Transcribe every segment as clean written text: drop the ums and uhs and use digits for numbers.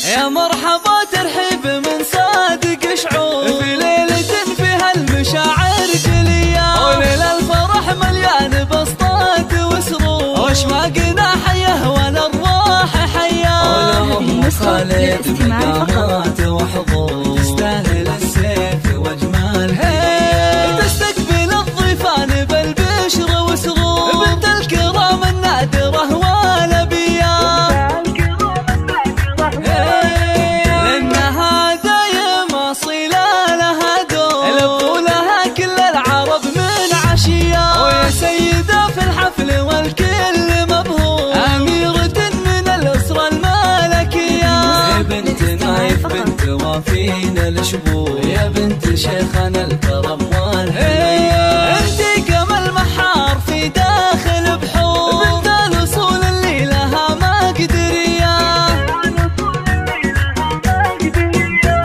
يا مرحبا ترحيب من صادق شعور في ليلة فيها المشاعر جلية، وليل الفرح مليان بسطات وسرور، واشواقنا حيه والارواح حيه. ولهم خالد بقامات وحضور، تستاهل السيف واجمال هدية، تستقبل الضيفان بالبشر وسرور، بنت الكرام النادرة والأبية، لأنها دايم أصيلة لها دور، لبوا لها كل العرب من عشية، ويا سيدة في الحفل والكل مبهور، أميرة من الأسرة الملكية، يا بنت نايف بنت وافين الشبور، يا بنت شيخنا الكرم والهية، انتي كمال محار في داخل بحور، بنت الأصول اللي لها مقدرية،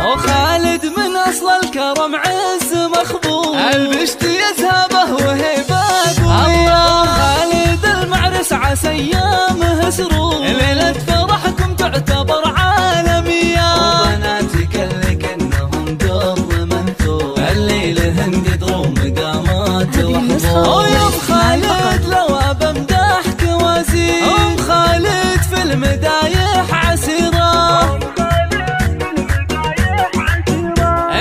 وخالد من أصل الكرم عز مخبور، البشت يذهبه وهيبة قوية، خالد المعرس عسى أيامه سرور، ليلة فرحكم تعتبر عالمية، وبناتك اللي كأنهم در منثور، الليلة قدروا مقامات وحضور، ويا أم خالد لو بمدحك وزير، أم خالد في المدايح عسيرة،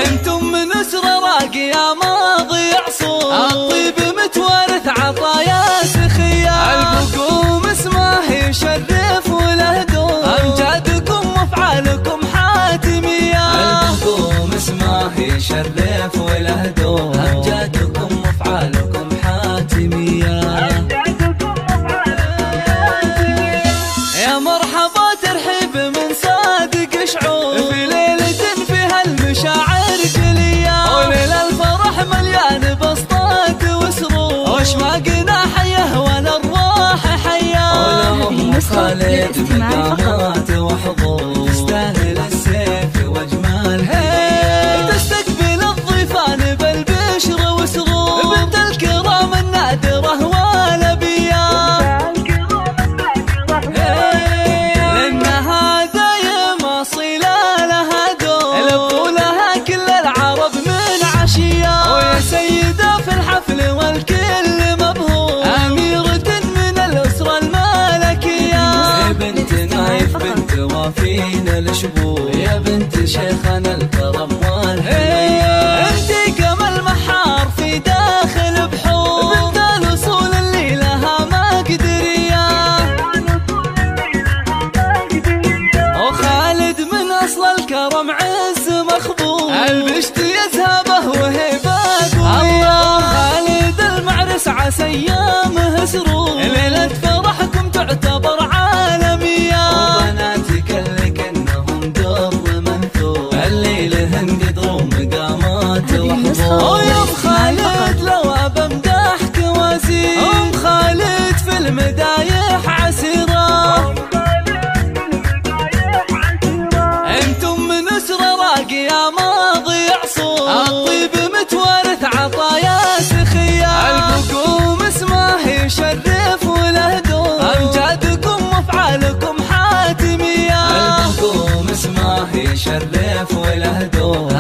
انتم من أسرة راقية ماضي عصور، الطيب متوارث عطايا سخية، البقوم اسمه يشرف وله دور، أمجادكم وأفعالكم حاتمية، البقوم اسمه يشرف وله دور، أمجادكم وأفعالكم حاتمية. يا مرحبا ترحيب من صادق شعور في ليلة فيها المشاعر جلية، وليل الفرح مليان بسطات وسرور، واشواقنا حيه والارواح حيه. ولهم خالد بقامات وحضور، تستاهل السيف واجمال هدية، تستقبل الضيفان بالبشر وسرور، بنت الكرام النادرة والأبية، لأنها دايم أصيلة لها دور، لبوا لها كل العرب من عشية، ويا سيدة في الحفل والكل مبهور، أميرة من الأسرة الملكية، يا بنت نايف بنت وافين الشبور، يا بنت شيخنا الكرم والهية، انتي كمال محار في داخل بحور، بنت الأصول اللي لها مقدرية، وخالد من أصل الكرم عز مخبور، البشت يذهبه وهيبة قوية، خالد المعرس عسى أيامه سرور، ليلة فرحكم تعتبر عالمية، وبناتك اللي كأنهم در منثور، الليلة قدروا مقامات وحضور، ويا أم خالد لو بمدحك وزير، أم خالد في المدايح عسيرة، انتم من أسرة راقية ماضي عصور، الطيب متوارث عطايا سخية، البقوم اسمه يشرف وله دور، أمجادكم وأفعالكم حاتمية، البقوم اسمه يشرف وله دور.